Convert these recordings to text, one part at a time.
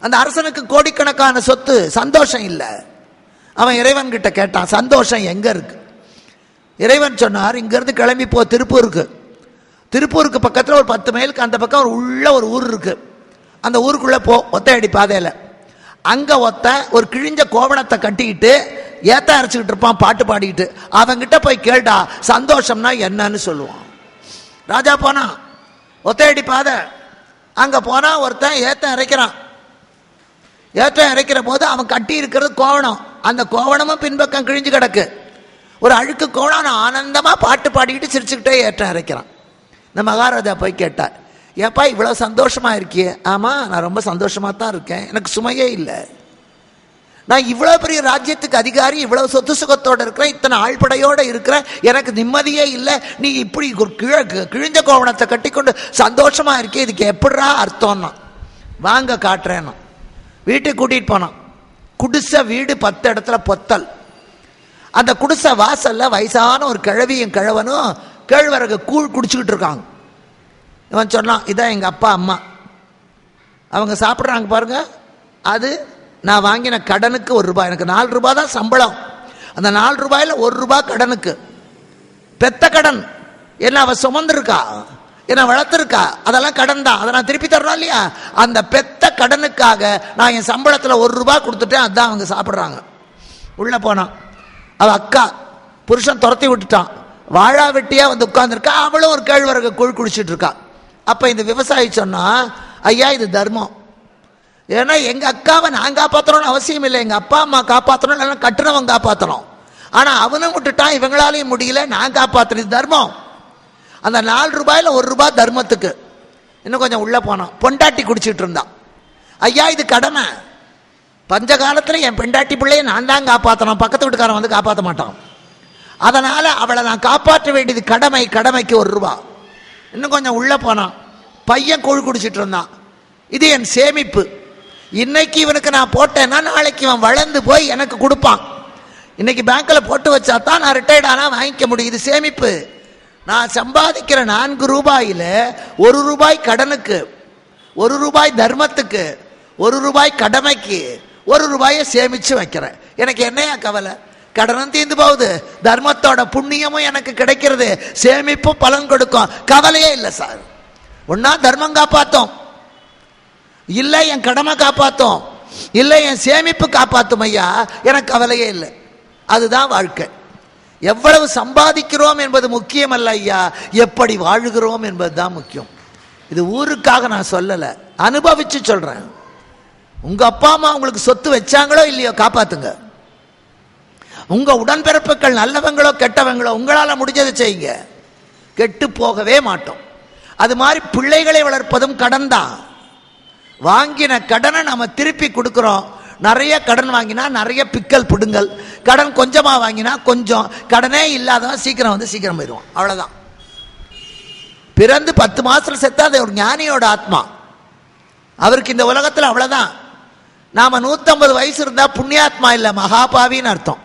அந்த அரசனுக்கு கோடிக்கணக்கான சொத்து, சந்தோஷம் இல்லை. அவன் இறைவன் கிட்ட கேட்டான், சந்தோஷம் எங்க இருக்கு? இறைவன் சொன்னார், இங்கிருந்து கிளம்பி போ திருப்பூருக்கு. திருப்பூருக்கு பக்கத்தில் ஒரு 10 மைலுக்கு அந்த பக்கம் ஒரு ஊர் இருக்கு. அந்த ஊருக்குள்ள போ, ஒத்தையடி பாதையில். அங்க ஒரு கிழிஞ்ச கோவணத்தை கட்டிக்கிட்டு ஏத்த அரைச்சிக்கிட்டு இருப்பான், பாட்டு பாடிக்கிட்டு. அவங்கிட்ட போய் கேட்டா சந்தோஷம்னா என்னன்னு சொல்லுவான். ராஜா போனா ஒத்தையடி பாதை, அங்க போனா ஒருத்தன் ஏத்தம் இறைக்கிறான். ஏற்றம் இறைக்கிற போது அவன் கட்டி இருக்கிறது கோவணம். அந்த கோவணமும் பின்பக்கம் கிழிஞ்சு கிடக்கு, ஒரு அழுக்கு கோவணம். ஆனந்தமா பாட்டு பாடிக்கிட்டு சிரிச்சுக்கிட்டே ஏற்றம் இறைக்கிறான். இந்த மகாராஜா போய் கேட்டார், ஏப்பா இவ்வளவு சந்தோஷமா இருக்கியே? ஆமா, நான் ரொம்ப சந்தோஷமா தான் இருக்கேன், எனக்கு சுமையே இல்லை. நான் இவ்வளவு பெரிய ராஜ்யத்துக்கு அதிகாரி, இவ்வளவு சொத்து சுகத்தோட இருக்கிறேன், இத்தனை ஆழ்படையோட இருக்கிறேன், எனக்கு நிம்மதியே இல்லை. நீ இப்படி கிழிஞ்ச கோவணத்தை கட்டி கொண்டு சந்தோஷமா இருக்கே, இதுக்கு எப்படிரா அர்த்தம்னா? வாங்க காட்டுறேன்னா வீட்டுக்கு கூட்டிட்டு போனான். குடிசை வீடு, 10 இடத்துல பொத்தல். அந்த குடிசை வாசல்ல வயசான ஒரு கிழவியும் கிழவனும் கேழ்வரகு கூழ் குடிச்சுக்கிட்டு இருக்காங்க. இவன் சொன்னான், இதான் எங்க அப்பா அம்மா, அவங்க சாப்பிட்றாங்க பாருங்க, அது நான் வாங்கின கடனுக்கு 1 ரூபாய். எனக்கு 4 ரூபாய் தான் சம்பளம், அந்த 4 ரூபாயில 1 ரூபாய் கடனுக்கு. பெத்த கடன் என்ன, அவ சுமந்துருக்கா, என்ன வளர்த்துருக்கா, அதெல்லாம் கடன் தான், அதை நான் திருப்பி தரணும் இல்லையா? அந்த பெத்த கடனுக்காக நான் என் சம்பளத்தில் 1 ரூபாய் கொடுத்துட்டேன், அதான் அவங்க சாப்பிட்றாங்க. உள்ள போனான், அவ அக்கா புருஷன் துரத்தி விட்டுட்டான், வாழா வெட்டியா வந்து உட்கார்ந்துருக்கா. அவளும் ஒரு கேழ்வரகு கூழ் குடிச்சிட்டு இருக்கா. அப்ப இந்த விவசாயி சொன்னா, ஐயா இது தர்மம். ஏன்னா எங்க அக்காவை நான் காப்பாற்றணும்னு அவசியம் இல்லை, எங்க அப்பா அம்மா காப்பாற்றணும், இல்லைன்னா கட்டுறவன் காப்பாற்றணும். ஆனா அவனும் விட்டுட்டான், இவங்களாலையும் முடியல, நான் காப்பாற்றுறது தர்மம். அந்த 4 ரூபாயில 1 ரூபாய் தர்மத்துக்கு. இன்னும் கொஞ்சம் உள்ள போனான், பொண்டாட்டி குடிச்சிட்டு இருந்தான். ஐயா இது கடமை, பஞ்ச காலத்துல என் பெண்டாட்டி பிள்ளைய நான் தான் காப்பாற்றணும், பக்கத்து வீட்டுக்காரன் வந்து காப்பாற்ற மாட்டான், அதனால அவளை நான் காப்பாற்ற வேண்டியது கடமை, கடமைக்கு 1 ரூபாய். இன்னும் கொஞ்சம் உள்ள போனான், பையன் கூழ் குடிச்சிட்டு இருந்தான். இது என் சேமிப்பு, இன்னைக்கு இவனுக்கு நான் போட்டேன்னா நாளைக்கு இவன் வளர்ந்து போய் எனக்கு கொடுப்பான். இன்னைக்கு பேங்க்ல போட்டு வச்சா தான் நான் ரிட்டையர்ட் ஆனா வாங்கிக்க முடியும், இது சேமிப்பு. நான் சம்பாதிக்கிற 4 ரூபாயில 1 ரூபாய் கடனுக்கு, 1 ரூபாய் தர்மத்துக்கு, 1 ரூபாய் கடமைக்கு, 1 ரூபாயை சேமிச்சு வைக்கிறேன். எனக்கு என்னையா கவலை? கடனும் தீர்ந்து போகுது, தர்மத்தோட புண்ணியமும் எனக்கு கிடைக்கிறது, சேமிப்பும் பலன் கொடுக்கும், கவலையே இல்லை சார். ஒன்னா தர்மம் காப்பாத்தோம், இல்லை என் கடமை காப்பாத்தோம், இல்லை என் சேமிப்பு காப்பாத்தும் ஐயா, எனக்கு கவலையே இல்லை. அதுதான் வாழ்க்கை. எவ்வளவு சம்பாதிக்கிறோம் என்பது முக்கியம் அல்ல ஐயா, எப்படி வாழுகிறோம் என்பதுதான் முக்கியம். இது ஊருக்காக நான் சொல்லல, அனுபவிச்சு சொல்றேன். உங்க அப்பா அம்மா உங்களுக்கு சொத்து வச்சாங்களோ இல்லையோ காப்பாத்துங்க. உங்க உடன்பிறப்புகள் நல்லவங்களோ கெட்டவங்களோ உங்களால முடிஞ்சதை செய்யுங்க, கெட்டு போகவே மாட்டோம். அது மாதிரி பிள்ளைகளை வளர்ப்பதும் கடன் தான். வாங்கின கடனை நம்ம திருப்பி கொடுக்கிறோம். நிறைய கடன் வாங்கினா நிறைய பிக்கல் பிடுங்கல், கடன் கொஞ்சமா வாங்கினா கொஞ்சம். கடனே இல்லாதவன் சீக்கிரம் வந்து சீக்கிரம் போயிடுவான், அவ்வளவுதான். பிறந்து 10 மாசத்துல செத்தா அது ஒரு ஞானியோட ஆத்மா, அவருக்கு இந்த உலகத்தில் அவ்வளவுதான். நாம 150 வயசு இருந்தா புண்ணியாத்மா இல்ல, மகாபாவின்னு அர்த்தம்.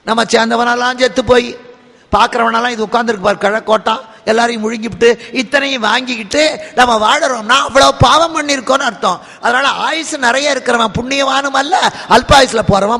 நம்ம சேர்ந்தவனெல்லாம் செத்து போய் பார்க்கிறவனெல்லாம் இது உட்கார்ந்துருக்கு பாரு கிழக்கோட்டம், எல்லாரையும் முழுங்கிவிட்டு இத்தனையும் வாங்கிக்கிட்டு நம்ம வாழறோம்னா அவ்வளவு பாவம் பண்ணியிருக்கோம்னு அர்த்தம். அதனால ஆயுசு நிறைய இருக்கிறவன் புண்ணியவானும் அல்ல, அல்பாயுசுல போறவன்